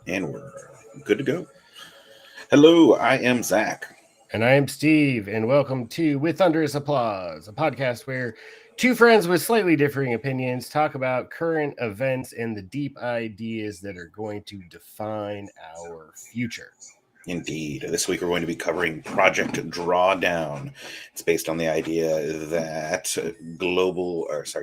And we're good to go. Hello, I am Zach. And I am Steve, and welcome to With Thunderous Applause, a podcast where two friends with slightly differing opinions talk about current events and the deep ideas that are going to define our future. Indeed. This week we're going to be covering Project Drawdown. It's based on the idea that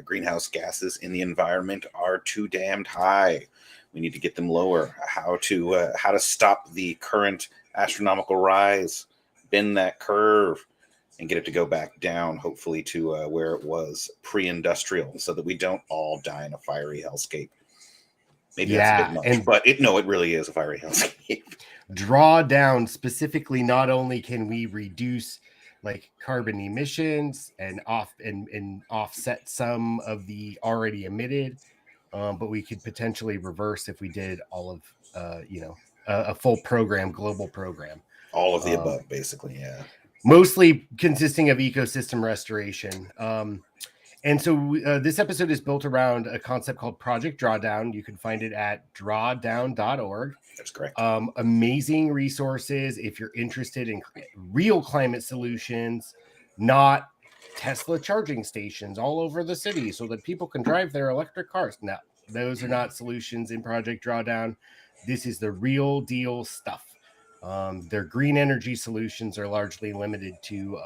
greenhouse gases in the environment are too damned high. We need to get them lower. How to stop the current astronomical rise, bend that curve, and get it to go back down, hopefully to where it was pre-industrial, so that we don't all die in a fiery hellscape. Maybe that's a bit much, but it really is a fiery hellscape. Drawdown specifically, not only can we reduce like carbon emissions and offset some of the already emitted, but we could potentially reverse if we did all of a full program, global program. All of the above, basically, yeah. Mostly consisting of ecosystem restoration. And so this episode is built around a concept called Project Drawdown. You can find it at drawdown.org. That's correct. Amazing resources if you're interested in real climate solutions, not Tesla charging stations all over the city so that people can drive their electric cars. No, those are not solutions in Project Drawdown. This is the real deal stuff. Their green energy solutions are largely limited to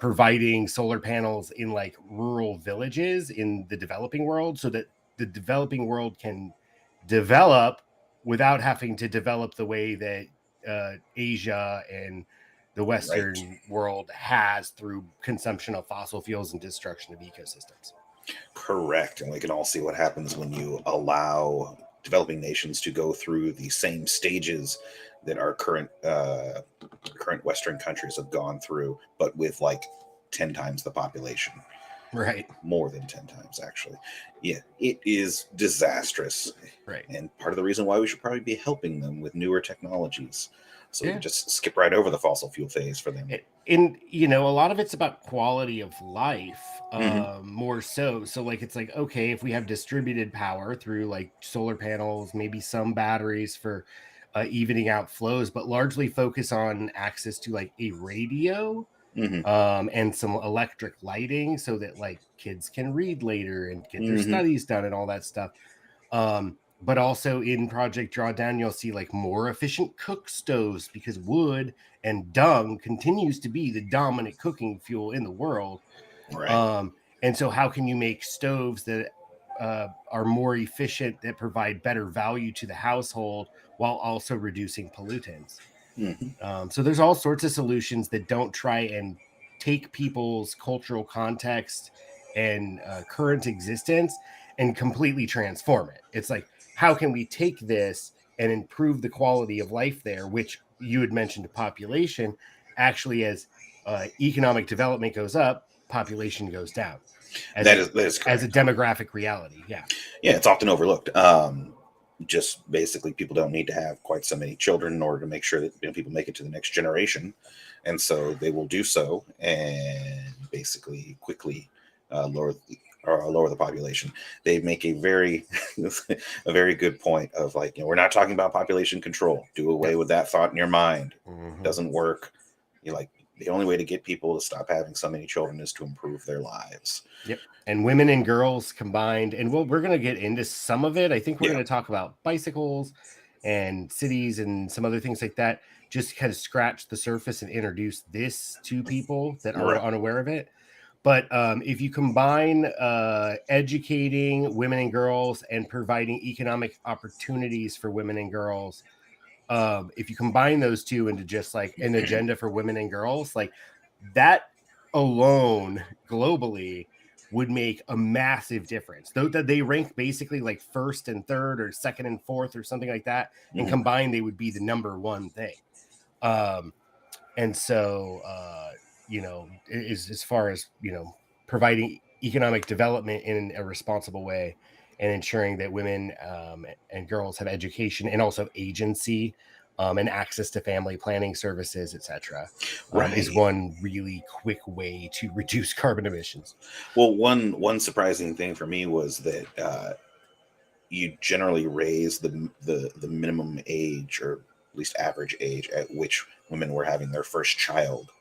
providing solar panels in like rural villages in the developing world so that the developing world can develop without having to develop the way that Asia and the Western world has through consumption of fossil fuels and destruction of ecosystems. Correct. And we can all see what happens when you allow developing nations to go through the same stages that our current Western countries have gone through, but with like 10 times the population. Right. More than 10 times, actually. Yeah, it is disastrous. Right. And part of the reason why we should probably be helping them with newer technologies. So we can just skip right over the fossil fuel phase for them. And, a lot of it's about quality of life, more so. So, like, it's like, okay, if we have distributed power through, like, solar panels, maybe some batteries for evening out flows, but largely focus on access to, like, a radio and some electric lighting so that, like, kids can read later and get their studies done and all that stuff. But also in Project Drawdown, you'll see like more efficient cook stoves because wood and dung continues to be the dominant cooking fuel in the world. Right. And so how can you make stoves that are more efficient, that provide better value to the household while also reducing pollutants? So there's all sorts of solutions that don't try and take people's cultural context and current existence and completely transform it. It's like, how can we take this and improve the quality of life there, which you had mentioned population, actually as economic development goes up, population goes down. That is correct. As a demographic reality. Yeah. Yeah, it's often overlooked. Just basically people don't need to have quite so many children in order to make sure that people make it to the next generation. And so they will do so and basically quickly lower the population. They make a very good point of like, we're not talking about population control. Do away with that thought in your mind. Doesn't work. You're like, the only way to get people to stop having so many children is to improve their lives. Yep. And women and girls combined. And we're going to get into some of it. I think we're going to talk about bicycles and cities and some other things like that. Just kind of scratch the surface and introduce this to people that are unaware of it. But if you combine educating women and girls and providing economic opportunities for women and girls, if you combine those two into just like an agenda for women and girls, like that alone globally would make a massive difference. Though that they rank basically like first and third or second and fourth or something like that, and combined they would be the number one thing. And so as far as providing economic development in a responsible way and ensuring that women and girls have education and also agency and access to family planning services, etc., is one really quick way to reduce carbon emissions. Well, one surprising thing for me was that you generally raise the minimum age, or at least average age, at which women were having their first child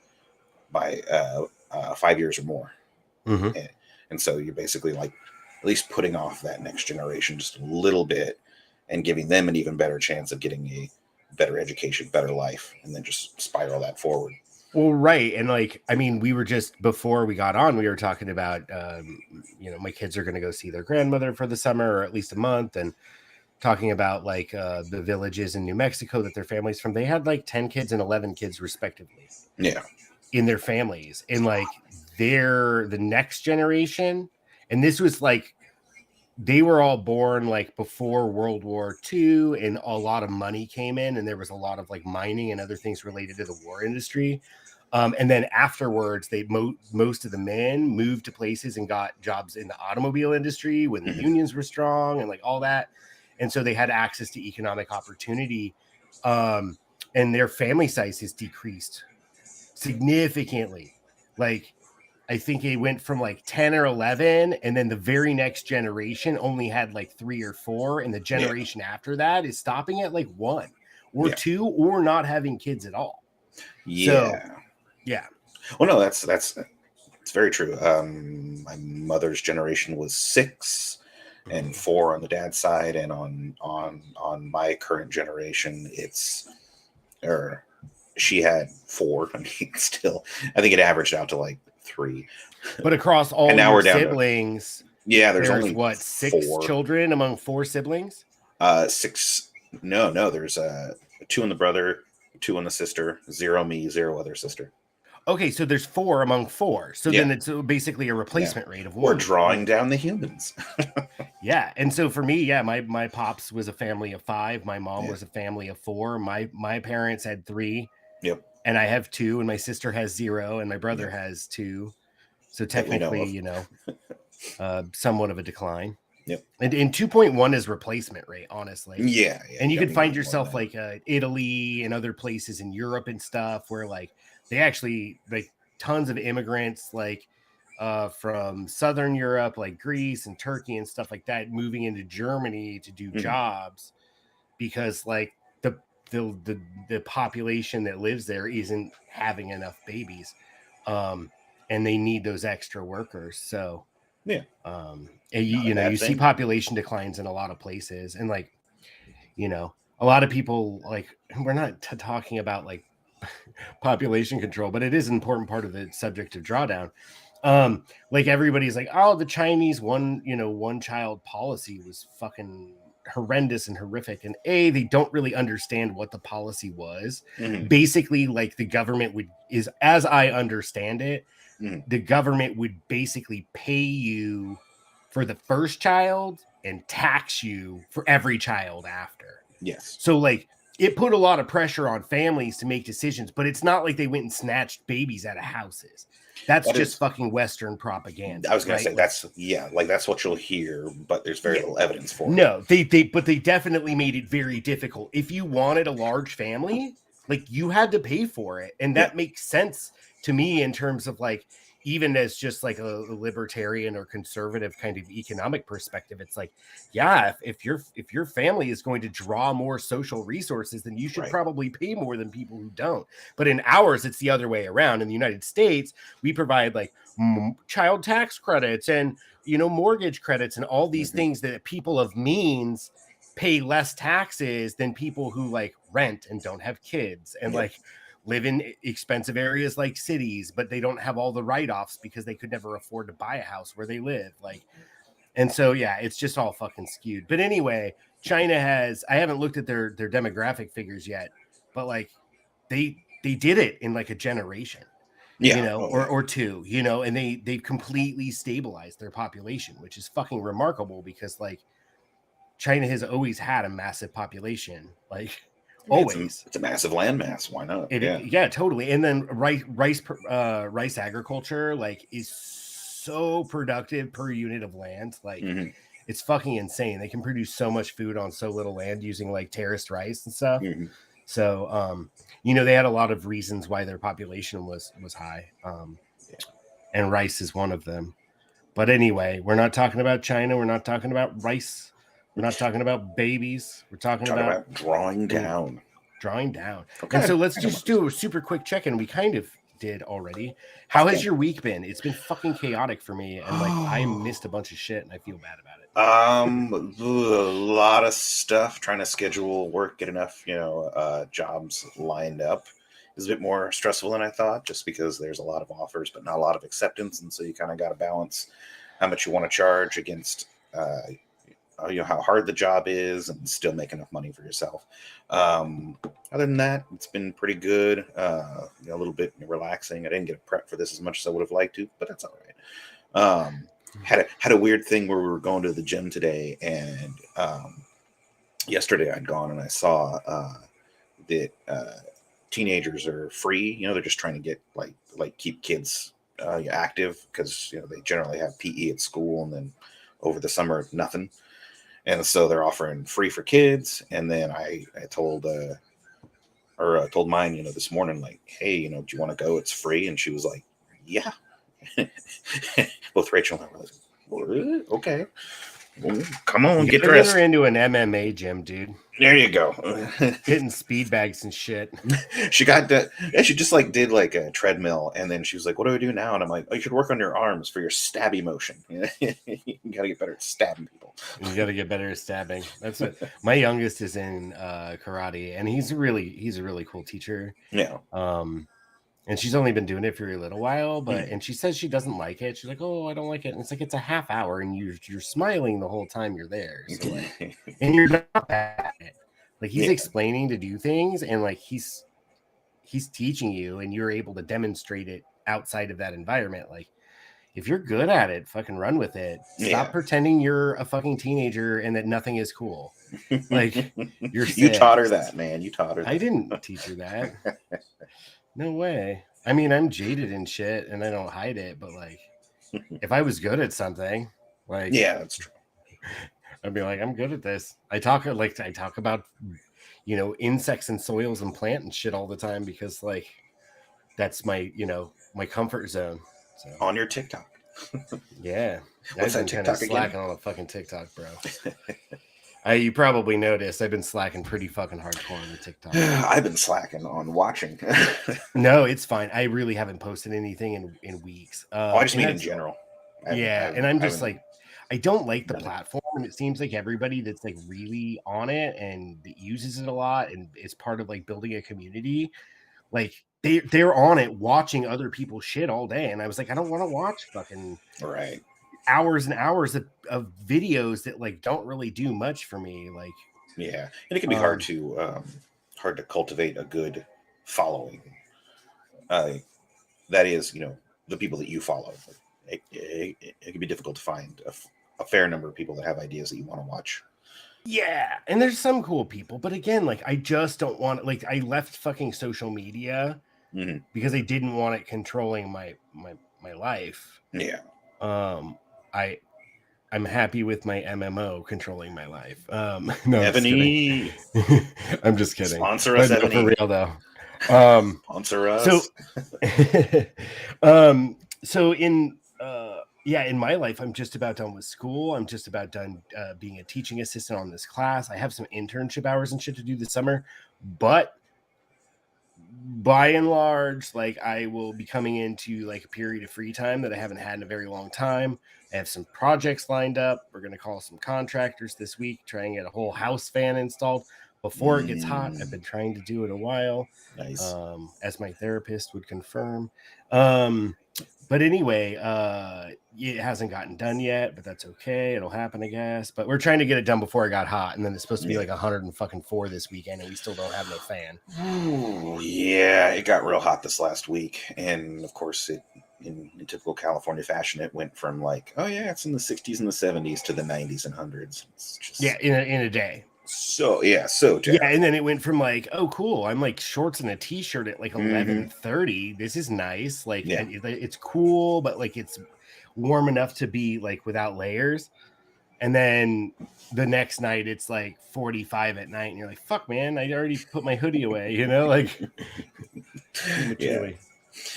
by 5 years or more. Mm-hmm. And so you're basically like at least putting off that next generation just a little bit and giving them an even better chance of getting a better education, better life, and then just spiral that forward. Well, right. And like, I mean, we were just, before we got on, we were talking about, my kids are going to go see their grandmother for the summer, or at least a month. And talking about like the villages in New Mexico that their families from, they had like 10 kids and 11 kids respectively. Yeah. In their families. And like they're the next generation. And this was like, they were all born like before World War II, and a lot of money came in, and there was a lot of like mining and other things related to the war industry. And then afterwards, most of the men moved to places and got jobs in the automobile industry when the unions were strong and like all that. And so they had access to economic opportunity. And their family size has decreased significantly. Like, I think it went from like 10 or 11, and then the very next generation only had like 3 or 4, and the generation after that is stopping at like 1 or 2, or not having kids at all. Yeah. So, yeah. Well, no, that's very true. My mother's generation was 6 and 4 on the dad's side, and on my current generation, she had 4. I mean, still, I think it averaged out to like 3. But across all now your siblings, there's only what, 6 4 children among 4 siblings? 6. No, there's 2 in the brother, 2 in the sister, 0 me, 0 other sister. Okay, so there's 4 among 4. So then it's basically a replacement rate of 1. We're drawing down the humans. Yeah, and so for me, my pops was a family of 5. My mom was a family of 4. My parents had 3. Yep. And I have 2, and my sister has 0, and my brother has 2. So technically, somewhat of a decline. Yep. And 2.1 is replacement rate, honestly. Yeah. And you could find yourself like Italy and other places in Europe and stuff where like they actually like tons of immigrants like from Southern Europe, like Greece and Turkey and stuff like that, moving into Germany to do jobs because like the population that lives there isn't having enough babies. And they need those extra workers. So and you see population declines in a lot of places, and like, a lot of people, like, we're not talking about like population control, but it is an important part of the subject of Drawdown. Like everybody's like, oh, the Chinese one child policy was fucking horrendous and horrific, and they don't really understand what the policy was. Basically, like the government as I understand it, the government would basically pay you for the first child and tax you for every child after. Yes. So like it put a lot of pressure on families to make decisions, but it's not like they went and snatched babies out of houses. That's just fucking Western propaganda. I was going to say that's what you'll hear, but there's very little evidence for it. No, they definitely made it very difficult. If you wanted a large family, like you had to pay for it. And that makes sense to me in terms of like, even as just like a libertarian or conservative kind of economic perspective, it's like, if your family is going to draw more social resources, then you should probably pay more than people who don't. But in ours, it's the other way around. In the United States, we provide like child tax credits and, mortgage credits and all these things that people of means pay less taxes than people who like rent and don't have kids and like live in expensive areas like cities, but they don't have all the write-offs because they could never afford to buy a house where they live. Like, and so, it's just all fucking skewed. But anyway, China I haven't looked at their demographic figures yet, but like they did it in like a generation, or 2, and they've completely stabilized their population, which is fucking remarkable because like China has always had a massive population, like always. It's a massive landmass. Why not? Totally. And then rice agriculture like is so productive per unit of land. Like it's fucking insane. They can produce so much food on so little land using like terraced rice and stuff. So they had a lot of reasons why their population was high. And rice is one of them. But anyway, we're not talking about China. We're not talking about rice. We're not talking about babies. We're talking Talk about about drawing down. Drawing down. Okay. And so let's just do a super quick check-in. We kind of did already. How has your week been? It's been fucking chaotic for me, and like I missed a bunch of shit, and I feel bad about it. A lot of stuff. Trying to schedule work, get enough, jobs lined up is a bit more stressful than I thought, just because there's a lot of offers, but not a lot of acceptance, and so you kind of got to balance how much you want to charge against, how hard the job is, and still make enough money for yourself. Other than that, it's been pretty good. A little bit relaxing. I didn't get a prep for this as much as I would have liked to, but that's all right. Had a weird thing where we were going to the gym today, and yesterday I'd gone and I saw that teenagers are free. They're just trying to get like keep kids active, because they generally have PE at school, and then over the summer nothing. And so they're offering free for kids. And then I told told mine, this morning, like, hey, do you want to go? It's free. And she was like, yeah. Both Rachel and I were like, okay. Well, come on, get dressed. Get her into an MMA gym, dude. There you go. Hitting speed bags and shit. She got that. Yeah, she just did a treadmill, and then she was like, "What do I do now?" And I'm like, "Oh, you should work on your arms for your stabby motion. You got to get better at stabbing people. You got to get better at stabbing." That's what my youngest is in karate, and he's a really cool teacher. Yeah. And she's only been doing it for a little while, and she says she doesn't like it. She's like, "Oh, I don't like it." And it's like, it's a half hour, and you're smiling the whole time you're there. So and you're not bad at it. Like, he's explaining to do things, and like he's teaching you, and you're able to demonstrate it outside of that environment. Like, if you're good at it, fucking run with it. Stop pretending you're a fucking teenager and that nothing is cool. Like, you taught her that, man. You taught her that. I didn't teach her that. No way. I mean, I'm jaded and shit, and I don't hide it, but like, if I was good at something, like, yeah, that's true. I'd be like, I'm good at this. I talk about, insects and soils and plant and shit all the time, because like, that's my, my comfort zone. So. On your TikTok. Yeah. What's that TikTok again? Slacking on a fucking TikTok, bro. You probably noticed I've been slacking pretty fucking hardcore on the TikTok. I've been slacking on watching. No, it's fine. I really haven't posted anything in weeks. I just mean in general. And I'm just like, I don't like the platform. It seems like everybody that's like really on it and uses it a lot and is part of like building a community, like they're on it watching other people shit all day. And I was like, I don't want to watch fucking hours and hours of videos that like don't really do much for me. Like, yeah, and it can be hard to cultivate a good following. That is, the people that you follow. It can be difficult to find a fair number of people that have ideas that you want to watch. Yeah, and there's some cool people, but again, like, I just don't want, like, I left fucking social media because I didn't want it controlling my life. Yeah. I'm happy with my MMO controlling my life. No, Ebony. I'm just kidding. Sponsor us, Ebony. For real though. Sponsor us. So in my life, I'm just about done with school. I'm just about done being a teaching assistant on this class. I have some internship hours and shit to do this summer, but by and large, like, I will be coming into like a period of free time that I haven't had in a very long time. I have some projects lined up. We're going to call some contractors this week, try and get a whole house fan installed before it gets hot. I've been trying to do it a while. Nice. As my therapist would confirm. But anyway, it hasn't gotten done yet, but that's okay. It'll happen, I guess. But we're trying to get it done before it got hot, and then it's supposed to be like 104 this weekend, and we still don't have no fan. Ooh, yeah, it got real hot this last week, and of course, in typical California fashion, it went from like, oh yeah, it's in the 60s and the 70s to the 90s and 100s. It's just in a day. So and then it went from like, oh cool, I'm like shorts and a t-shirt at like 11:30. This is nice. Like, it's cool, but like it's warm enough to be like without layers. And then the next night it's like 45 at night, and you're like, fuck man, I already put my hoodie away, like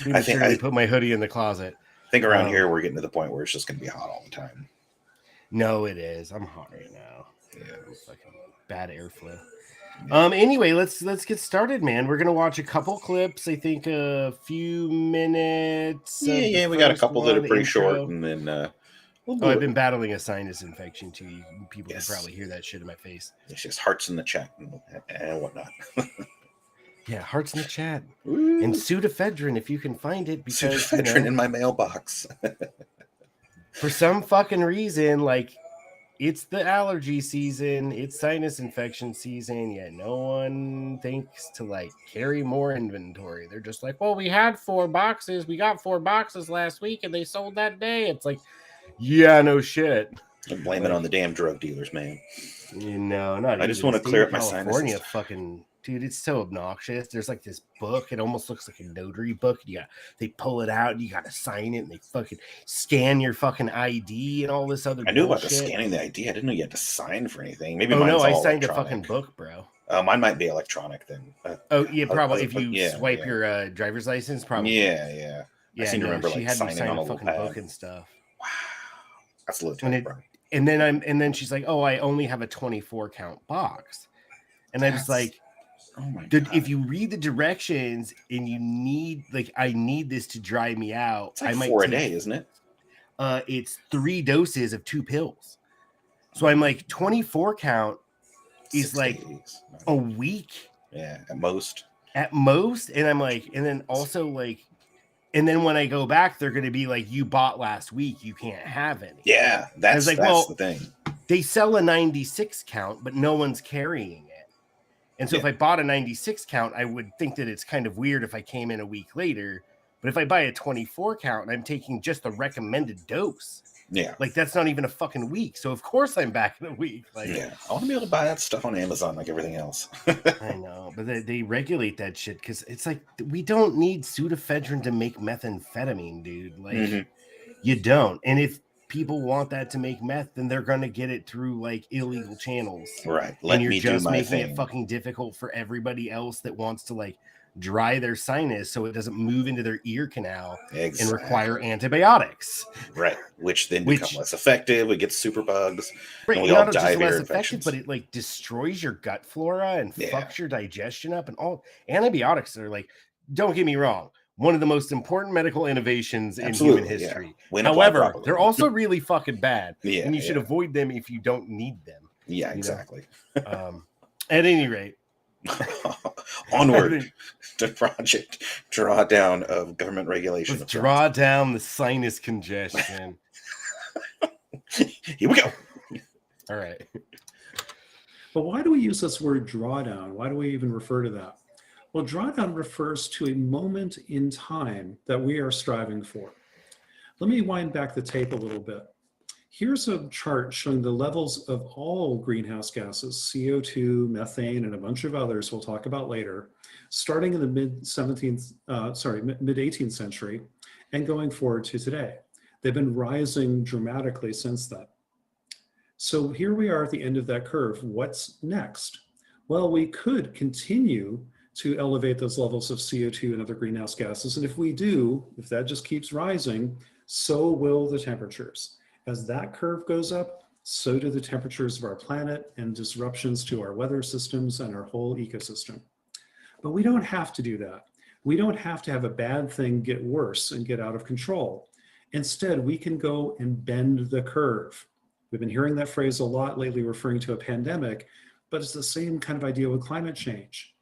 I put my hoodie in the closet. I think around here we're getting to the point where it's just gonna be hot all the time. No, it is. I'm hot right now. Yeah. Fucking bad airflow. Anyway, let's get started, man. We're gonna watch a couple clips. I think a few minutes. Yeah. We got a couple that are the pretty short, intro. and then we'll Oh, do I've it. been battling a sinus infection too. People can Yes. probably hear that shit in my face. It's just hearts in the chat and whatnot. Yeah, hearts in the chat. Woo. And Sudafedrin if you can find it, because Sudafedrin in my mailbox. for some fucking reason, like, it's the allergy season, it's sinus infection season, yet no one thinks to like carry more inventory. They're just like, well, we had 4 boxes. We got 4 boxes last week and they sold that day. It's like, yeah, no shit. Blame it on the damn drug dealers, man. You know, not I just want to clear up my sinuses. Fucking dude, it's so obnoxious. There's like this book. It almost looks like a notary book. They pull it out and you got to sign it, and they fucking scan your fucking ID and all this other. I knew about bullshit. the scanning the ID. I didn't know you had to sign for anything. Maybe I signed electronic. a fucking book, bro. Mine might be electronic then. Probably if you swipe your driver's license, probably. Yeah. I seem to remember she like had signing on a fucking pad. book and stuff. Wow, that's a little tight, bro. And then she's like, "Oh, I only have a 24 count box," and I was like, "Oh my god!" If you read the directions and you need, like, I need this to dry me out. It's like I might 4 a day, isn't it? It's 3 doses of 2 pills. So I'm like, 24 count is like a week. Yeah, at most. And I'm like, and then also like. And then when I go back, they're going to be like, you bought last week, you can't have any. Yeah, that's the thing. They sell a 96 count, but no one's carrying it. And so if I bought a 96 count, I would think that it's kind of weird if I came in a week later. But if I buy a 24 count and I'm taking just the recommended dose, like, that's not even a fucking week. So of course I'm back in a week. Like, I want to be able to buy that stuff on Amazon like everything else. I know, but they regulate that shit because it's like, we don't need Sudafedrin to make methamphetamine, dude. Like, you don't. And if people want that to make meth, then they're gonna get it through like illegal channels, right? And you're just making it fucking difficult for everybody else that wants to like dry their sinus so it doesn't move into their ear canal and require antibiotics, right? Which then become less effective. We get super bugs, right? And we all die of ear infections. But it like destroys your gut flora and fucks your digestion up. And all antibiotics are like, don't get me wrong, one of the most important medical innovations in human history. However, they're also really fucking bad, and you should avoid them if you don't need them. Yeah, exactly. At any rate, onward to Project Drawdown of government regulation. Let's draw down the sinus congestion. Here we go. All right. But why do we use this word drawdown? Why do we even refer to that? Well, drawdown refers to a moment in time that we are striving for. Let me wind back the tape a little bit. Here's a chart showing the levels of all greenhouse gases, CO2, methane, and a bunch of others we'll talk about later, starting in the mid-18th century and going forward to today. They've been rising dramatically since then. So here we are at the end of that curve. What's next? Well, we could continue to elevate those levels of CO2 and other greenhouse gases. And if we do, if that just keeps rising, so will the temperatures. As that curve goes up, so do the temperatures of our planet and disruptions to our weather systems and our whole ecosystem. But we don't have to do that. We don't have to have a bad thing get worse and get out of control. Instead, we can go and bend the curve. We've been hearing that phrase a lot lately, referring to a pandemic, but it's the same kind of idea with climate change.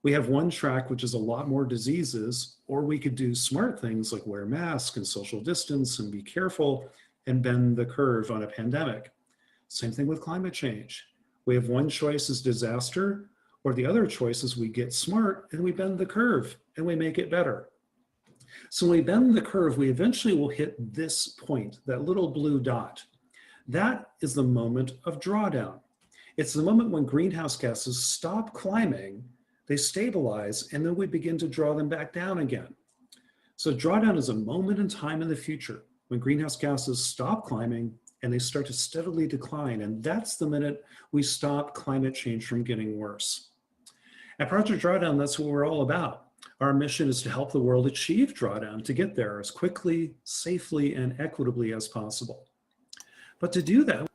We have one track, which is a lot more diseases, or we could do smart things like wear masks and social distance and be careful and bend the curve on a pandemic. Same thing with climate change. We have one choice is disaster, or the other choice is we get smart and we bend the curve and we make it better. So when we bend the curve, we eventually will hit this point, that little blue dot. That is the moment of drawdown. It's the moment when greenhouse gases stop climbing, they stabilize, and then we begin to draw them back down again. So drawdown is a moment in time in the future when greenhouse gases stop climbing and they start to steadily decline. And that's the minute we stop climate change from getting worse. At Project Drawdown, that's what we're all about. Our mission is to help the world achieve drawdown, to get there as quickly, safely, and equitably as possible. But to do that,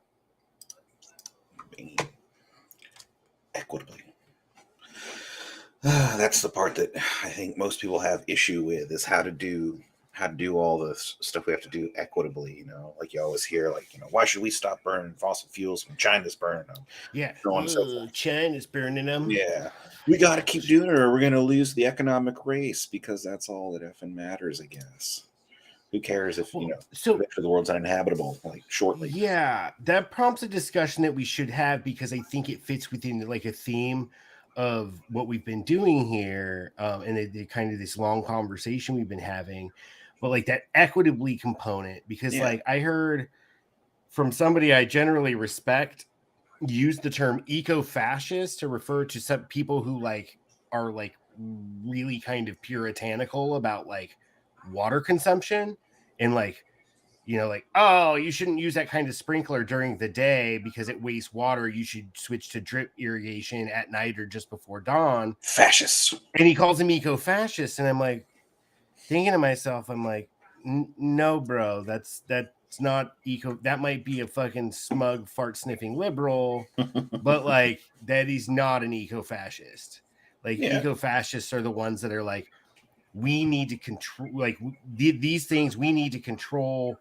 that's the part that I think most people have issue with, is how to do all this stuff we have to do equitably. Like you always hear, like, why should we stop burning fossil fuels when China's burning them? Yeah, So on and so forth. China's burning them. Yeah, we got to keep doing it, or we're going to lose the economic race, because that's all that effing matters, I guess. Who cares if so eventually the world's uninhabitable, like, shortly? Yeah, that prompts a discussion that we should have, because I think it fits within like a theme of what we've been doing here, and the kind of this long conversation we've been having, but like that equitably component, because like I heard from somebody I generally respect use the term eco-fascist to refer to some people who like are like really kind of puritanical about like water consumption, and like, like, oh, you shouldn't use that kind of sprinkler during the day because it wastes water. You should switch to drip irrigation at night or just before dawn. Fascists. And he calls him eco-fascist. And I'm like, thinking to myself, I'm like, no, bro, that's not eco. That might be a fucking smug fart sniffing liberal, but like that he's not an eco-fascist. Like eco-fascists are the ones that are like, we need to control, like these things we need to control,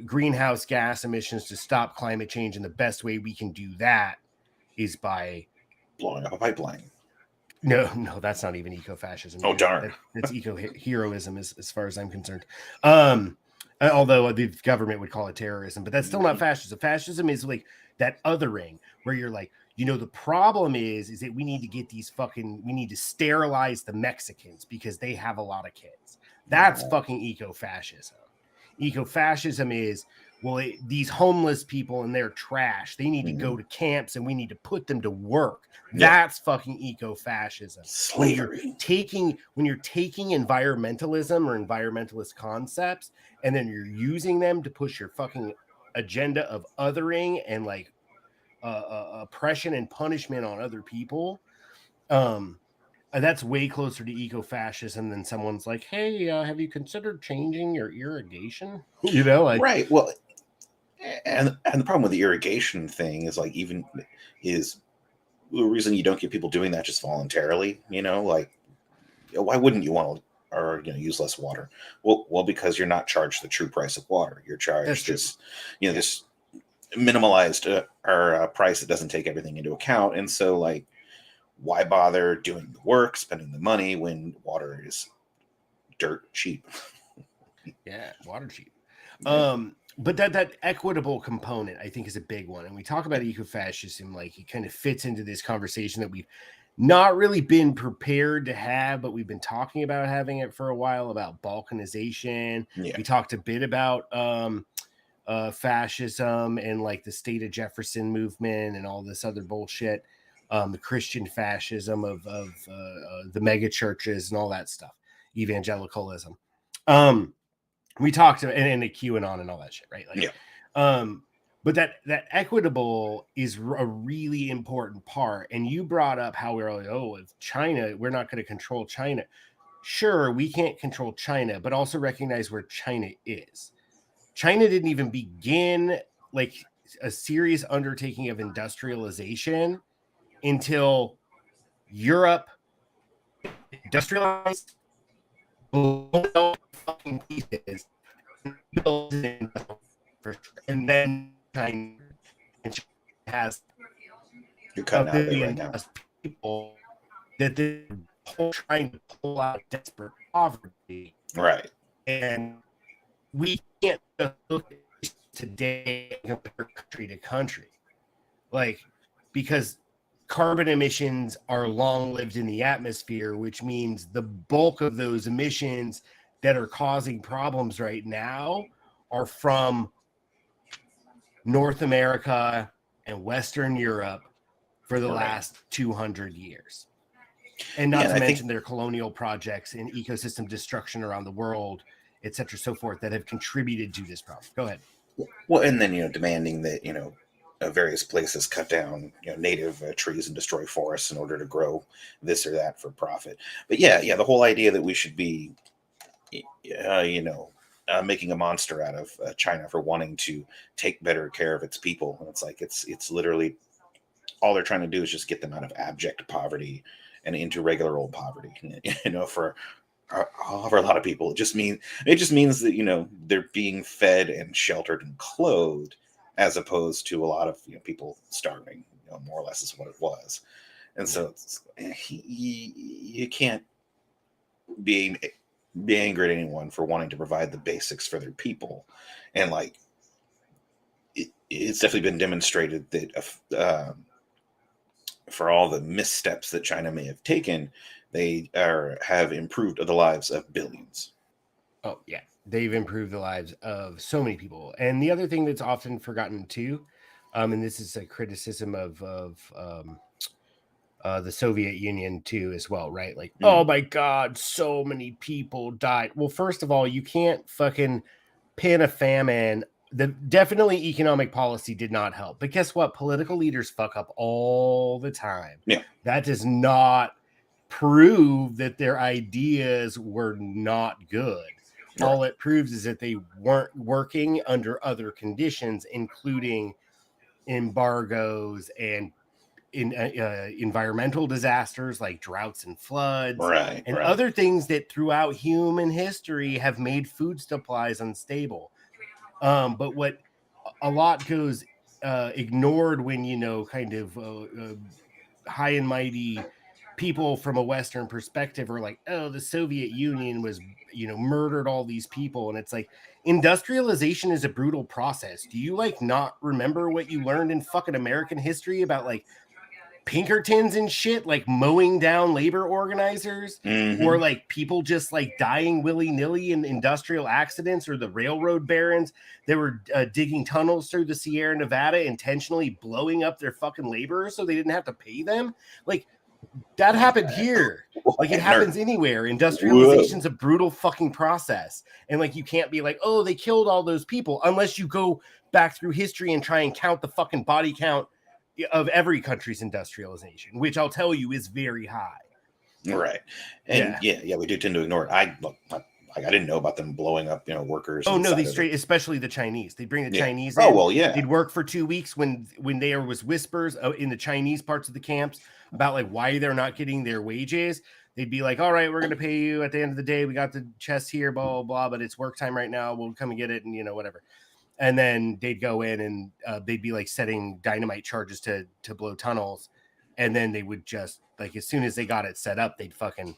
greenhouse gas emissions to stop climate change. And the best way we can do that is by blowing up a pipeline. No, that's not even eco-fascism. Oh, darn. That's eco-heroism as far as I'm concerned. Although the government would call it terrorism, but that's still not fascism. Fascism is like that othering where you're like, the problem is that we need to get we need to sterilize the Mexicans because they have a lot of kids. That's fucking eco-fascism. Eco-fascism is, well, these homeless people and they're trash. They need to go to camps and we need to put them to work. That's fucking eco-fascism. Slavery. When you're taking environmentalism or environmentalist concepts and then you're using them to push your fucking agenda of othering and like oppression and punishment on other people, that's way closer to eco-fascism than someone's like, hey, have you considered changing your irrigation? Right. Well, and the problem with the irrigation thing is like, even is the reason you don't get people doing that just voluntarily, like, why wouldn't you want to, or use less water? Well, because you're not charged the true price of water. You're charged this minimalized price that doesn't take everything into account. And so, like, why bother doing the work, spending the money when water is dirt cheap? Water cheap. But that equitable component, I think, is a big one. And we talk about eco-fascism, like it kind of fits into this conversation that we've not really been prepared to have, but we've been talking about having it for a while, about balkanization. We talked a bit about fascism and like the state of Jefferson movement and all this other bullshit, the Christian fascism of the mega churches and all that stuff, evangelicalism. We talked and the QAnon and all that shit, right? Like, but that equitable is a really important part. And you brought up how we're like, if China, we're not going to control China. Sure, we can't control China, but also recognize where China is. China didn't even begin like a serious undertaking of industrialization until Europe industrialized, fucking pieces, and then China has You're cutting out right now. People that they're trying to pull out desperate poverty, right? And we can't just look at today and compare country to country, like, because carbon emissions are long lived in the atmosphere, which means the bulk of those emissions that are causing problems right now are from North America and Western Europe for the last 200 years. And not to mention their colonial projects and ecosystem destruction around the world, et cetera, so forth, that have contributed to this problem. Go ahead. Well, and then, demanding that, various places cut down native trees and destroy forests in order to grow this or that for profit. But the whole idea that we should be making a monster out of China for wanting to take better care of its people, and it's like it's literally all they're trying to do is just get them out of abject poverty and into regular old poverty. For a lot of people, it just means that they're being fed and sheltered and clothed, as opposed to a lot of people starving. More or less is what it was. And so you can't be angry at anyone for wanting to provide the basics for their people. And like it's definitely been demonstrated that for all the missteps that China may have taken, they have improved the lives of billions. Oh yeah, they've improved the lives of so many people. And the other thing that's often forgotten too, and this is a criticism of the Soviet Union too, as well, right? Like, oh my God, so many people died. Well, first of all, you can't fucking pin a famine. Definitely economic policy did not help. But guess what? Political leaders fuck up all the time. Yeah. That does not prove that their ideas were not good. Right. All it proves is that they weren't working under other conditions, including embargoes and environmental disasters like droughts and floods, and other things that throughout human history have made food supplies unstable. But what a lot goes ignored when kind of high and mighty people from a Western perspective are like, oh, the Soviet Union was murdered all these people, and it's like, industrialization is a brutal process. Do you not remember what you learned in fucking American history about Pinkertons and shit, mowing down labor organizers, or people just dying willy-nilly in industrial accidents, or the railroad barons that were digging tunnels through the Sierra Nevada, intentionally blowing up their fucking laborers so they didn't have to pay them? That happened here. It happens anywhere. Industrialization's a brutal fucking process. And you can't be like, oh, they killed all those people, unless you go back through history and try and count the fucking body count of every country's industrialization, which I'll tell you is very high. Right. And yeah, we do tend to ignore it. I didn't know about them blowing up, workers. Oh no, especially the Chinese. They bring the Chinese in. Oh well, yeah. They'd work for 2 weeks when there was whispers in the Chinese parts of the camps about why they're not getting their wages. They'd be like, all right, we're going to pay you at the end of the day. We got the chest here, blah, blah, blah, but it's work time right now. We'll come and get it. And whatever. And then they'd go in and they'd be setting dynamite charges to blow tunnels. And then they would just as soon as they got it set up, they'd fucking.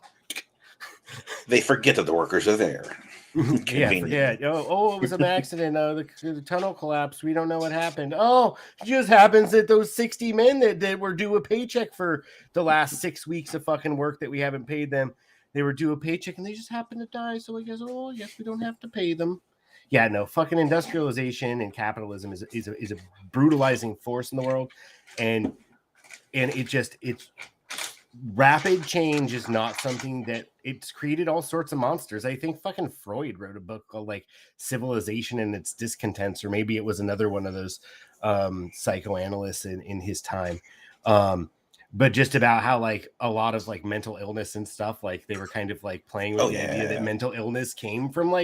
They forget that the workers are there. Yeah. Oh, it was an accident. The tunnel collapsed. We don't know what happened. Oh, it just happens that those 60 men that were due a paycheck for the last 6 weeks of fucking work that we haven't paid them, they were due a paycheck and they just happened to die. So I guess, we don't have to pay them. Yeah, no, fucking industrialization and capitalism is a brutalizing force in the world, and it's rapid change is not something that it's created all sorts of monsters. I think fucking Freud wrote a book called Civilization and Its Discontents, or maybe it was another one of those psychoanalysts in his time. But just about how a lot of mental illness and stuff, they were kind of playing with the idea that mental illness came from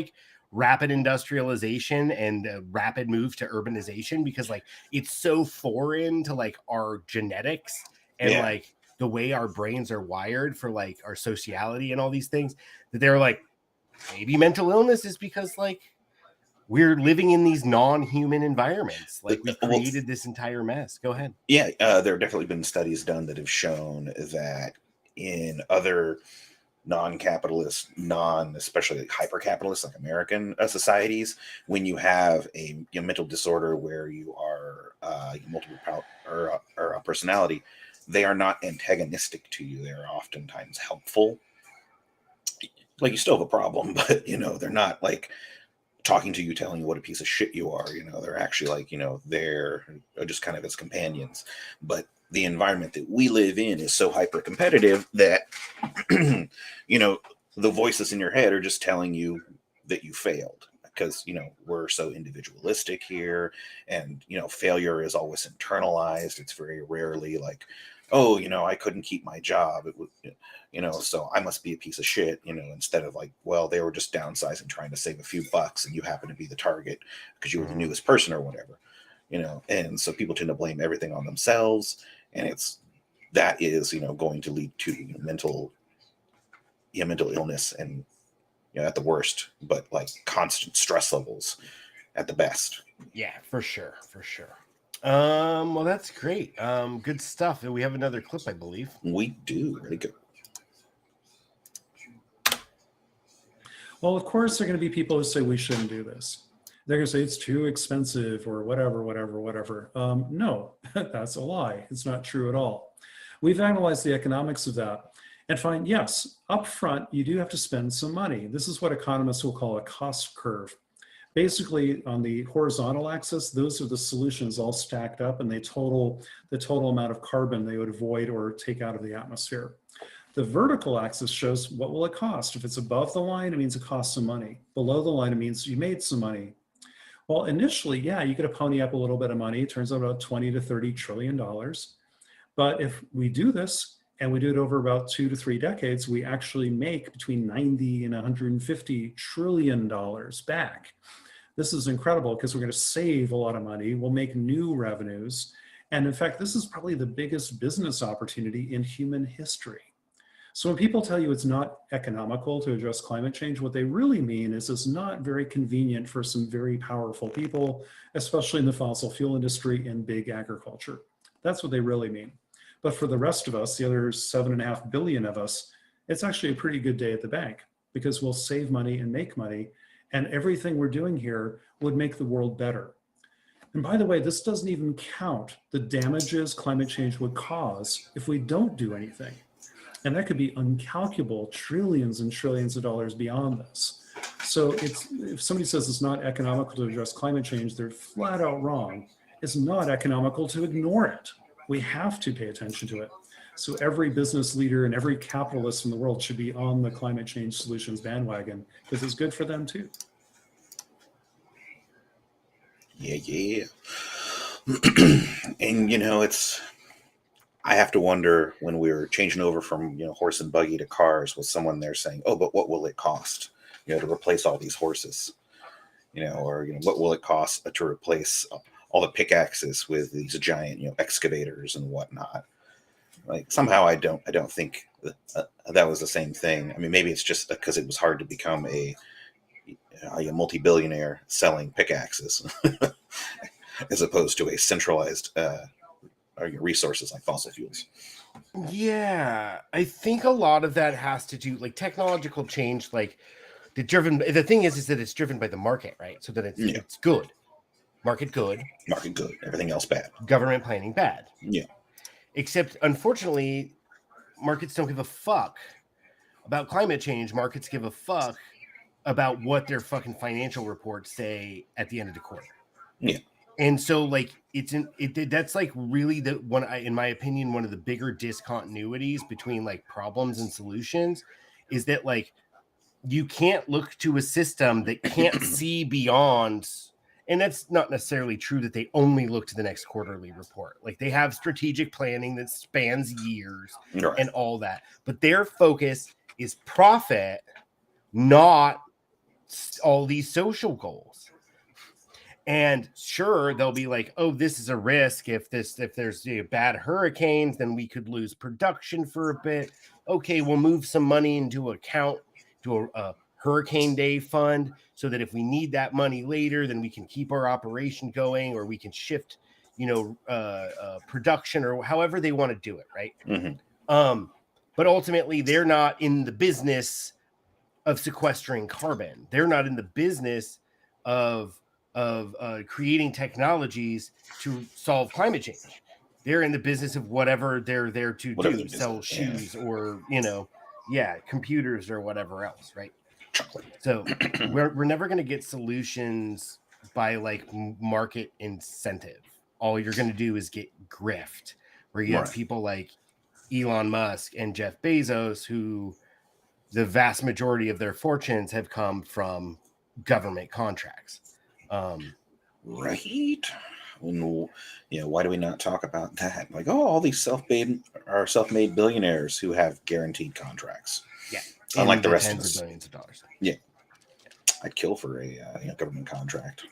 rapid industrialization and rapid move to urbanization, because it's so foreign to our genetics and the way our brains are wired for our sociality and all these things, that they're maybe mental illness is because we're living in these non-human environments. We created this entire mess. Go ahead. Yeah, there have definitely been studies done that have shown that in other non-capitalist, especially hyper-capitalist, American societies, when you have a mental disorder where you are multiple or a personality, they are not antagonistic to you. They're oftentimes helpful. You still have a problem, but they're not talking to you, telling you what a piece of shit you are. They're actually they're just kind of as companions. But the environment that we live in is so hyper competitive that the voices in your head are just telling you that you failed, because we're so individualistic here, and failure is always internalized. It's very rarely oh, I couldn't keep my job. It was, so I must be a piece of shit, instead of well, they were just downsizing, trying to save a few bucks, and you happen to be the target because you were the newest person or whatever, and so people tend to blame everything on themselves. and that is going to lead to mental illness, and at the worst, but like constant stress levels at the best. Yeah, for sure. Well, that's great. Good stuff. We have another clip, I believe. We do. Really good. Well, of course, there are going to be people who say we shouldn't do this. They're going to say it's too expensive or whatever. No, that's a lie. It's not true at all. We've analyzed the economics of that and find, yes, upfront, you do have to spend some money. This is what economists will call a cost curve. Basically, on the horizontal axis, those are the solutions all stacked up, and they total the total amount of carbon they would avoid or take out of the atmosphere. The vertical axis shows what will it cost. If it's above the line, it means it costs some money. Below the line, it means you made some money. Well, initially, yeah, you could pony up a little bit of money. It turns out about $20 to $30 trillion. But if we do this and we do it over about 2 to 3 decades, we actually make between 90 and $150 trillion back. This is incredible because we're going to save a lot of money. We'll make new revenues. And in fact, this is probably the biggest business opportunity in human history. So when people tell you it's not economical to address climate change, what they really mean is it's not very convenient for some very powerful people, especially in the fossil fuel industry and big agriculture. That's what they really mean. But for the rest of us, the other 7.5 billion of us, it's actually a pretty good day at the bank because we'll save money and make money. And everything we're doing here would make the world better. And by the way, this doesn't even count the damages climate change would cause if we don't do anything. And that could be uncalculable, trillions and trillions of dollars beyond this. So if somebody says it's not economical to address climate change, they're flat out wrong. It's not economical to ignore it. We have to pay attention to it. So every business leader and every capitalist in the world should be on the climate change solutions bandwagon because it's good for them too. Yeah. And I have to wonder, when we were changing over from horse and buggy to cars, was someone there saying, "Oh, but what will it cost, to replace all these horses, or what will it cost to replace all the pickaxes with these giant excavators and whatnot?" Like somehow I don't think that was the same thing. I mean, maybe it's just because it was hard to become a multi-billionaire selling pickaxes as opposed to a centralized resources like fossil fuels. Yeah, I think a lot of that has to do like technological change, like the thing is that it's driven by the market, right? So that it's good. Market good. Everything else bad. Government planning bad. Yeah. Except unfortunately, markets don't give a fuck about climate change. Markets give a fuck about what their fucking financial reports say at the end of the quarter. Yeah. And so, like, that's like really the one, in my opinion, one of the bigger discontinuities between like problems and solutions is that like you can't look to a system that can't see beyond. And that's not necessarily true that they only look to the next quarterly report. Like they have strategic planning that spans years and all that, but their focus is profit, not all these social goals. And sure, they'll be like, "Oh, this is a risk. If there's bad hurricanes, then we could lose production for a bit. Okay, we'll move some money into a Hurricane Day fund so that if we need that money later, then we can keep our operation going, or we can shift, production, or however they want to do it, right?" Mm-hmm. But ultimately, they're not in the business of sequestering carbon. They're not in the business of creating technologies to solve climate change. They're in the business of whatever they're there to do, sell shoes or, computers or whatever else, right? So we're never going to get solutions by like market incentive. All you're going to do is get grift, where you have people like Elon Musk and Jeff Bezos, who the vast majority of their fortunes have come from government contracts. Right. Why do we not talk about that? Like, all these self-made billionaires who have guaranteed contracts. Yeah. Unlike the rest of us. Billions of dollars. Yeah. I'd kill for a government contract.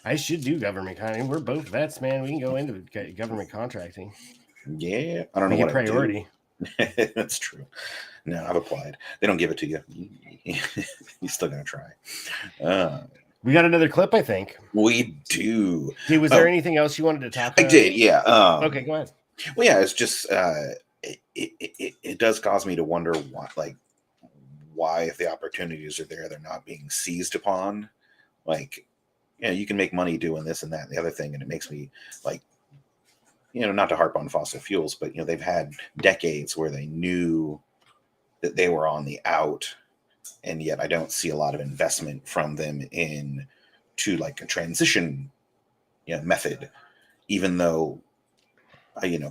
I should do government contracting. We're both vets, man. We can go into government contracting. Yeah, I don't know We what get priority. That's true. No, I've applied. They don't give it to you. You're still gonna try. We got another clip, I think. We do. Was there anything else you wanted to talk about? I did, yeah. Okay, go ahead. Well, yeah, it's just it does cause me to wonder why if the opportunities are there, they're not being seized upon. Like, you can make money doing this and that and the other thing, and it makes me like, not to harp on fossil fuels, but they've had decades where they knew that they were on the out, and yet I don't see a lot of investment from them to like a transition method, even though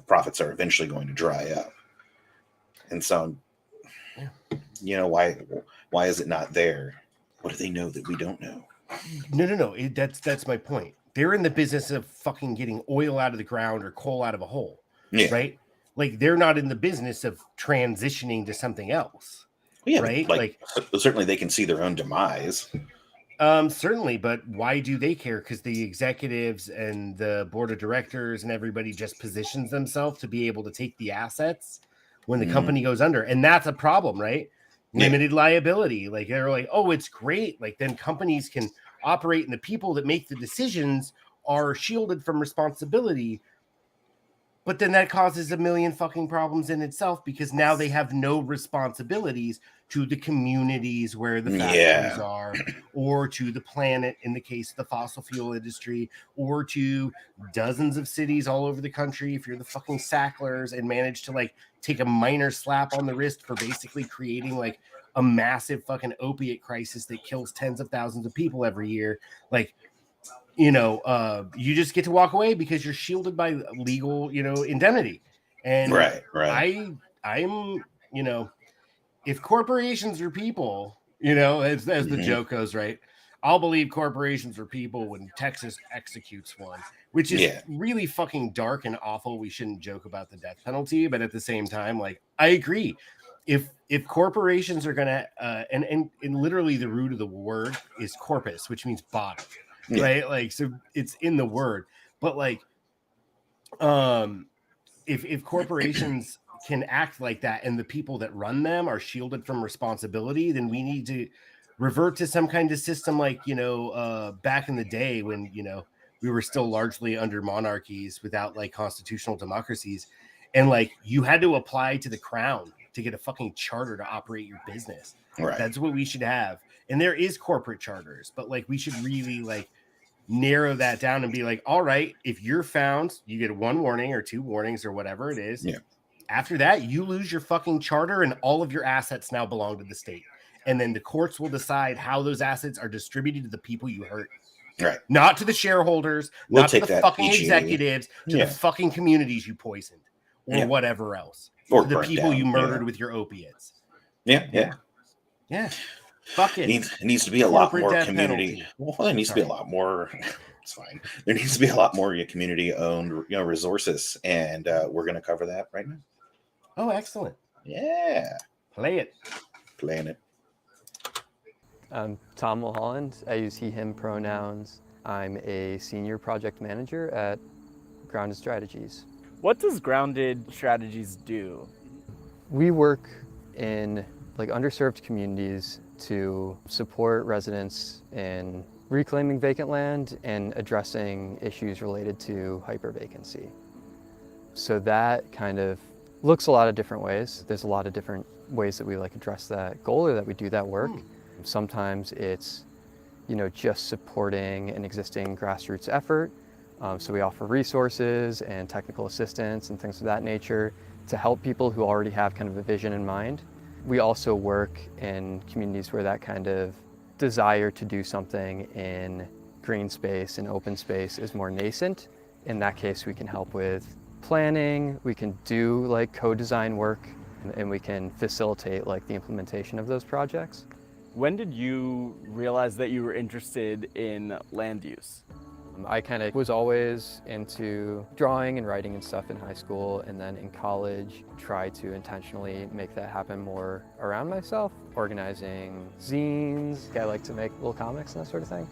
profits are eventually going to dry up. And so why is it not there? What do they know that we don't know? No. That's my point. They're in the business of fucking getting oil out of the ground or coal out of a hole. Yeah. Right? Like, they're not in the business of transitioning to something else. Yeah, right? Like certainly they can see their own demise. Certainly, but why do they care? Because the executives and the board of directors and everybody just positions themselves to be able to take the assets when the company goes under. And that's a problem, right? Limited liability. Like, they're like, oh, it's great. Like, then companies can operate and the people that make the decisions are shielded from responsibility. But then that causes a million fucking problems in itself, because now they have no responsibilities to the communities where the factories are, or to the planet in the case of the fossil fuel industry, or to dozens of cities all over the country. If you're the fucking Sacklers and manage to like take a minor slap on the wrist for basically creating like a massive fucking opiate crisis that kills tens of thousands of people every year, like, you just get to walk away because you're shielded by legal, indemnity. And right. I'm, if corporations are people, as the joke goes, right? I'll believe corporations are people when Texas executes one, which is really fucking dark and awful. We shouldn't joke about the death penalty, but at the same time, like, I agree. If corporations are gonna, and literally the root of the word is corpus, which means bottom. Right, like, so it's in the word, but like, if corporations can act like that and the people that run them are shielded from responsibility, then we need to revert to some kind of system like, back in the day when, we were still largely under monarchies without like constitutional democracies, and like you had to apply to the crown to get a fucking charter to operate your business. Right. That's what we should have. And there is corporate charters, but like we should really like narrow that down and be like, all right, if you're found, you get 1 warning or 2 warnings or whatever it is. Yeah. After that, you lose your fucking charter and all of your assets now belong to the state. And then the courts will decide how those assets are distributed to the people you hurt. Right. Not to the shareholders, not to the fucking executives, to the fucking communities you poisoned or whatever else. Or to the people you murdered with your opiates. Yeah. Fuck it. It needs to be a lot more community. Penalty. Well, there needs to be a lot more. It's fine. There needs to be a lot more community-owned, resources, and we're going to cover that right now. Oh, excellent. Yeah. Play it. Playing it. I'm Tom Mulholland. I use he/him pronouns. I'm a senior project manager at Grounded Strategies. What does Grounded Strategies do? We work in like underserved communities to support residents in reclaiming vacant land and addressing issues related to hypervacancy. So that kind of looks a lot of different ways. There's a lot of different ways that we like address that goal or that we do that work. Sometimes it's, just supporting an existing grassroots effort. So we offer resources and technical assistance and things of that nature to help people who already have kind of a vision in mind. We also work in communities where that kind of desire to do something in green space and open space is more nascent. In that case, we can help with planning, we can do like co-design work, and we can facilitate like the implementation of those projects. When did you realize that you were interested in land use? I kind of was always into drawing and writing and stuff in high school, and then in college tried to intentionally make that happen more around myself, organizing zines. I like to make little comics and that sort of thing.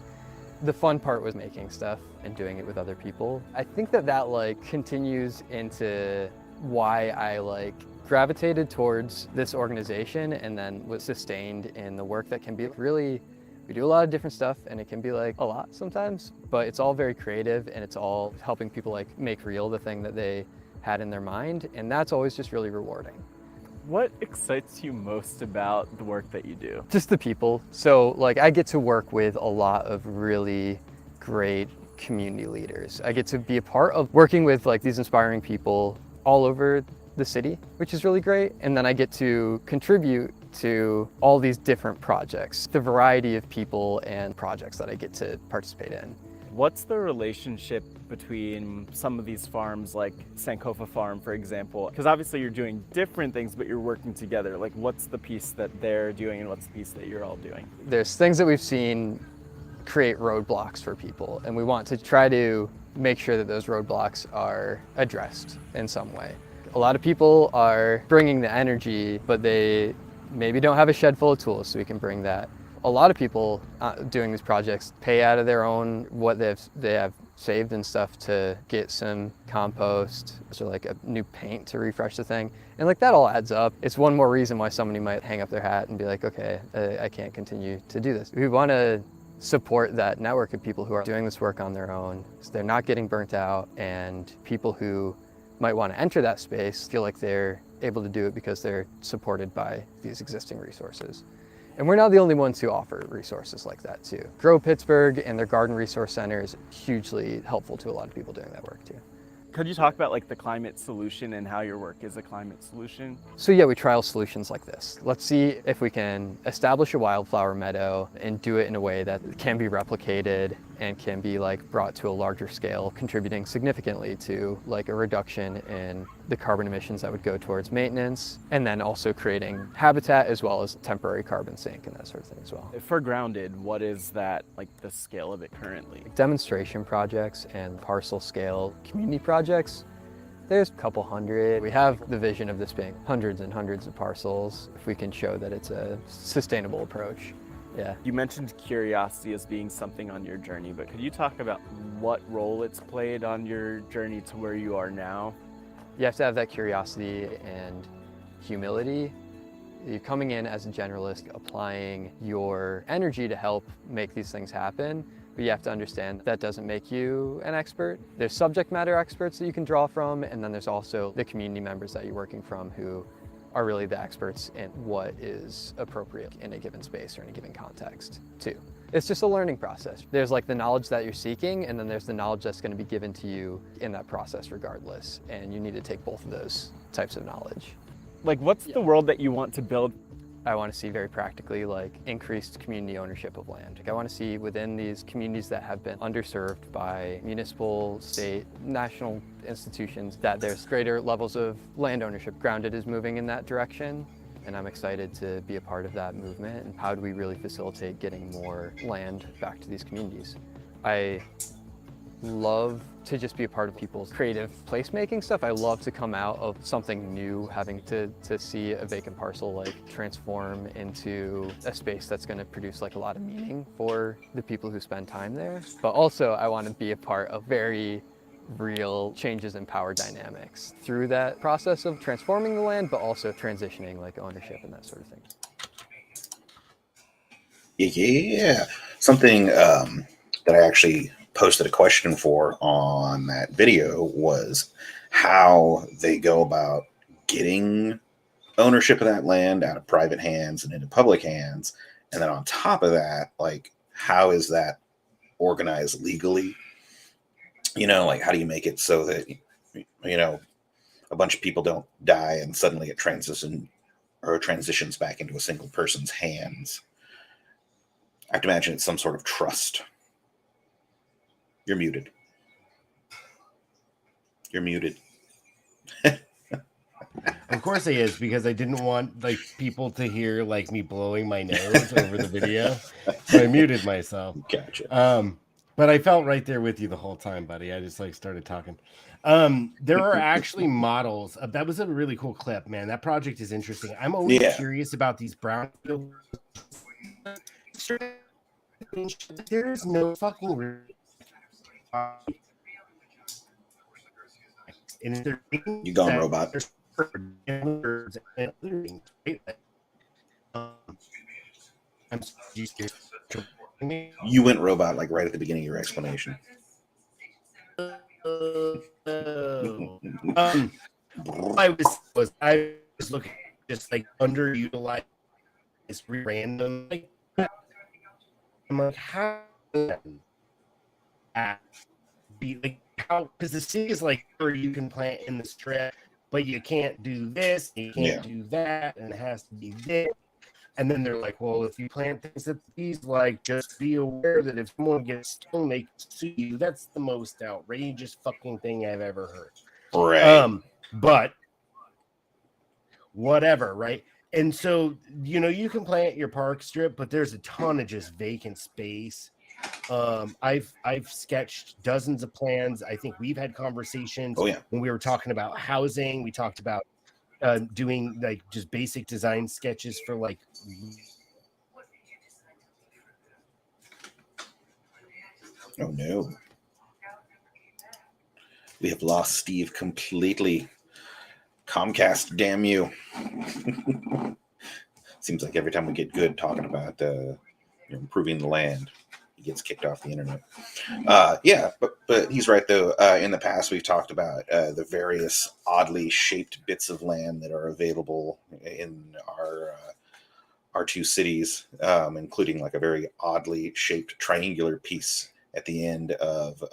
The fun part was making stuff and doing it with other people. I think that like continues into why I like gravitated towards this organization and then was sustained in the work that can be really, we do a lot of different stuff and it can be like a lot sometimes, but it's all very creative and it's all helping people like make real the thing that they had in their mind. And that's always just really rewarding. What excites you most about the work that you do? Just the people. So like I get to work with a lot of really great community leaders. I get to be a part of working with like these inspiring people all over the city, which is really great. And then I get to contribute to all these different projects, the variety of people and projects that I get to participate in. What's the relationship between some of these farms, like Sankofa Farm, for example? Because obviously you're doing different things, but you're working together. Like, what's the piece that they're doing and what's the piece that you're all doing? There's things that we've seen create roadblocks for people, and we want to try to make sure that those roadblocks are addressed in some way. A lot of people are bringing the energy, but they maybe don't have a shed full of tools, so we can bring that. A lot of people doing these projects pay out of their own what they have saved and stuff to get some compost, so like a new paint to refresh the thing, and like that all adds up. It's one more reason why somebody might hang up their hat and be like, okay, I can't continue to do this. We want to support that network of people who are doing this work on their own, so they're not getting burnt out, and people who might want to enter that space feel like they're able to do it because they're supported by these existing resources. And we're not the only ones who offer resources like that too. Grow Pittsburgh and their Garden Resource Center is hugely helpful to a lot of people doing that work too. Could you talk about like the climate solution and how your work is a climate solution? So yeah, we trial solutions like this. Let's see if we can establish a wildflower meadow and do it in a way that can be replicated and can be like brought to a larger scale, contributing significantly to like a reduction in the carbon emissions that would go towards maintenance, and then also creating habitat as well as temporary carbon sink and that sort of thing as well. For Grounded, what is that, like the scale of it currently? Demonstration projects and parcel scale community projects, there's a couple hundred. We have the vision of this being hundreds and hundreds of parcels if we can show that it's a sustainable approach. Yeah. You mentioned curiosity as being something on your journey, but could you talk about what role it's played on your journey to where you are now? You have to have that curiosity and humility. You're coming in as a generalist, applying your energy to help make these things happen, but you have to understand that doesn't make you an expert. There's subject matter experts that you can draw from, and then there's also the community members that you're working from who are really the experts in what is appropriate in a given space or in a given context too. It's just a learning process. There's like the knowledge that you're seeking, and then there's the knowledge that's going to be given to you in that process regardless, and you need to take both of those types of knowledge. Like, what's the world that you want to build? I want to see very practically like increased community ownership of land. I want to see within these communities that have been underserved by municipal, state, national institutions that there's greater levels of land ownership. Grounded is moving in that direction, and I'm excited to be a part of that movement. And how do we really facilitate getting more land back to these communities? I love to just be a part of people's creative placemaking stuff. I love to come out of something new, having to see a vacant parcel like transform into a space that's going to produce like a lot of meaning for the people who spend time there. But also I want to be a part of very real changes in power dynamics through that process of transforming the land, but also transitioning like ownership and that sort of thing. Yeah. Something that I actually posted a question for on that video was how they go about getting ownership of that land out of private hands and into public hands. And then on top of that, like, how is that organized legally? You know, like, how do you make it so that, you know, a bunch of people don't die and suddenly it transitions back into a single person's hands? I have to imagine it's some sort of trust. You're muted. You're muted. Of course he is, because I didn't want like people to hear like me blowing my nose over the video. So I muted myself. Gotcha. But I felt right there with you the whole time, buddy. I just like started talking. There are actually models. That was a really cool clip, man. That project is interesting. I'm always curious about these brown. There's no fucking. And You gone, robot? You went robot like right at the beginning of your explanation. I was looking just like underutilized random like that. I'm like, how be like how, because the city is like, or you can plant in the strip, but you can't do this, you can't do that, and it has to be this. And then they're like, well, if you plant things at these, like, just be aware that if someone gets stoned, they can sue you. That's the most outrageous fucking thing I've ever heard. Right. But whatever, right? And so, you know, you can plant your park strip, but there's a ton of just vacant space. I've sketched dozens of plans. I think we've had conversations when we were talking about housing. We talked about doing like just basic design sketches for like. Oh no. We have lost Steve completely. Comcast, damn you. Seems like every time we get good talking about improving the land, he gets kicked off the internet. Yeah, but he's right though. In the past, we've talked about the various oddly shaped bits of land that are available in our two cities, including like a very oddly shaped triangular piece at the end of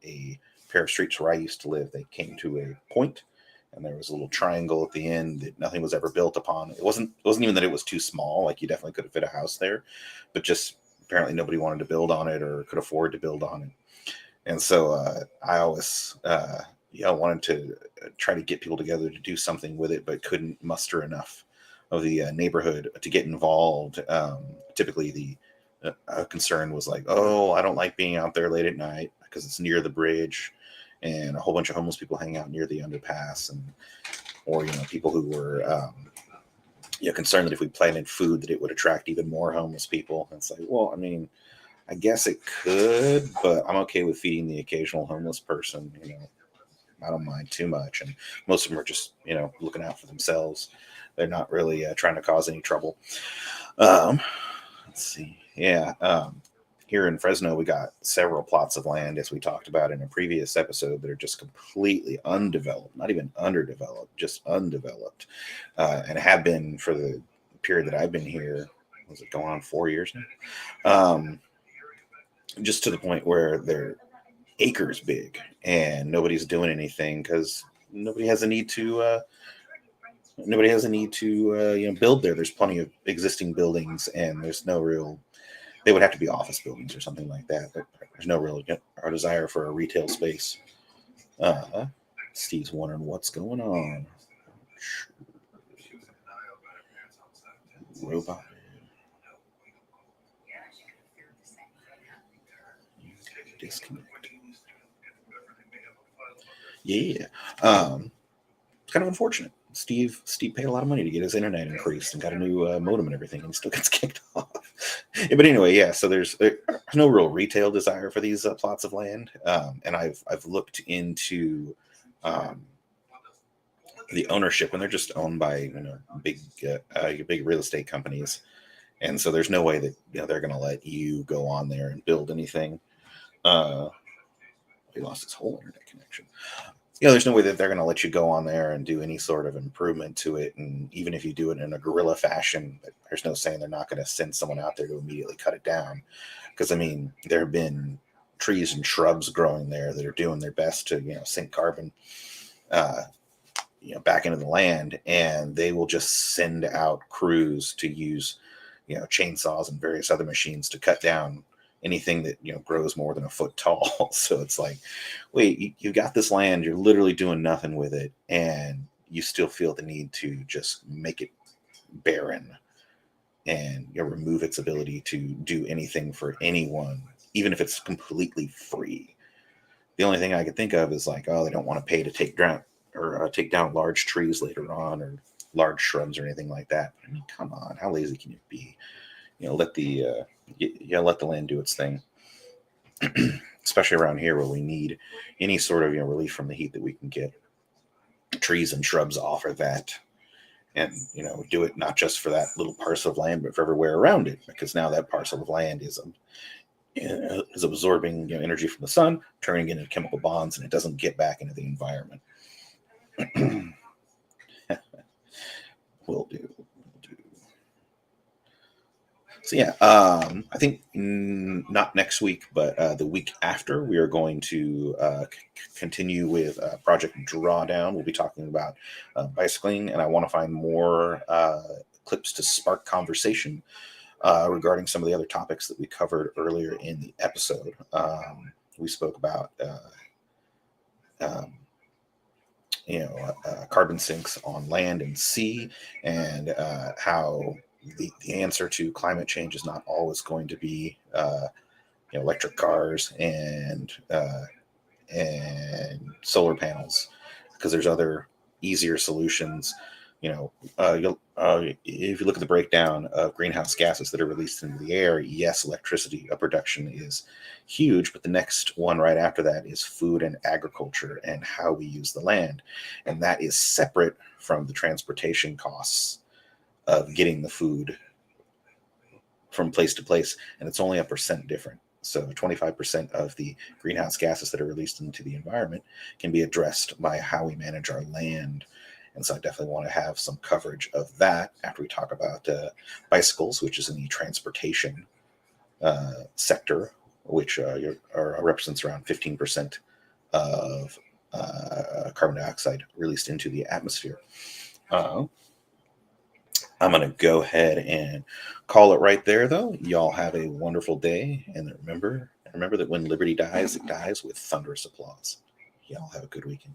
a pair of streets where I used to live. They came to a point, and there was a little triangle at the end that nothing was ever built upon. It wasn't even that it was too small. Like you definitely could have fit a house there, but just apparently nobody wanted to build on it or could afford to build on it. And so I always wanted to try to get people together to do something with it, but couldn't muster enough of the neighborhood to get involved. Typically the concern was like, oh, I don't like being out there late at night because it's near the bridge and a whole bunch of homeless people hang out near the underpass, or people who were concerned that if we planted food that it would attract even more homeless people. And it's like, well, I mean, I guess it could, but I'm okay with feeding the occasional homeless person. I don't mind too much. And most of them are just, looking out for themselves. They're not really trying to cause any trouble. Let's see. Yeah. Here in Fresno, we got several plots of land, as we talked about in a previous episode, that are just completely undeveloped, not even underdeveloped, just undeveloped, and have been for the period that I've been here. Was it going on 4 years now? Just to the point where they're acres big and nobody's doing anything because nobody has a need to. Nobody has a need to build there. There's plenty of existing buildings, and there's no real. They would have to be office buildings or something like that. But there's no real our desire for a retail space. Steve's wondering what's going on. Robot. Disconnect. Yeah. It's kind of unfortunate. Steve paid a lot of money to get his internet increased and got a new modem and everything, and he still gets kicked off. But anyway, yeah. So there's no real retail desire for these plots of land, and I've looked into the ownership, and they're just owned by big real estate companies, and so there's no way that they're going to let you go on there and build anything. He lost his whole internet connection. There's no way that they're going to let you go on there and do any sort of improvement to it. And even if you do it in a guerrilla fashion, there's no saying they're not going to send someone out there to immediately cut it down. Because, I mean, there have been trees and shrubs growing there that are doing their best to, sink carbon, back into the land. And they will just send out crews to use, chainsaws and various other machines to cut down anything that grows more than a foot tall. So it's like, wait, you got this land, you're literally doing nothing with it, and you still feel the need to just make it barren and remove its ability to do anything for anyone, even if it's completely free. The only thing I could think of is like, oh, they don't want to pay to take down large trees later on, or large shrubs or anything like that. I mean, come on, how lazy can you be? let the let the land do its thing, especially around here where we need any sort of relief from the heat that we can get. Trees and shrubs offer that, and do it not just for that little parcel of land, but for everywhere around it, because now that parcel of land is absorbing energy from the sun, turning it into chemical bonds, and it doesn't get back into the environment. Will do. So yeah, I think not next week, but the week after, we are going to continue with Project Drawdown. We'll be talking about bicycling, and I want to find more clips to spark conversation regarding some of the other topics that we covered earlier in the episode. We spoke about carbon sinks on land and sea, and how the answer to climate change is not always going to be electric cars and solar panels, because there's other easier solutions. If you look at the breakdown of greenhouse gases that are released into the air, yes, electricity production is huge, but the next one right after that is food and agriculture and how we use the land, and that is separate from the transportation costs of getting the food from place to place, and it's only 1% different. So 25% of the greenhouse gases that are released into the environment can be addressed by how we manage our land. And so I definitely want to have some coverage of that after we talk about bicycles, which is in the transportation sector, which represents around 15% of carbon dioxide released into the atmosphere. I'm going to go ahead and call it right there, though. Y'all have a wonderful day. And remember that when liberty dies, it dies with thunderous applause. Y'all have a good weekend.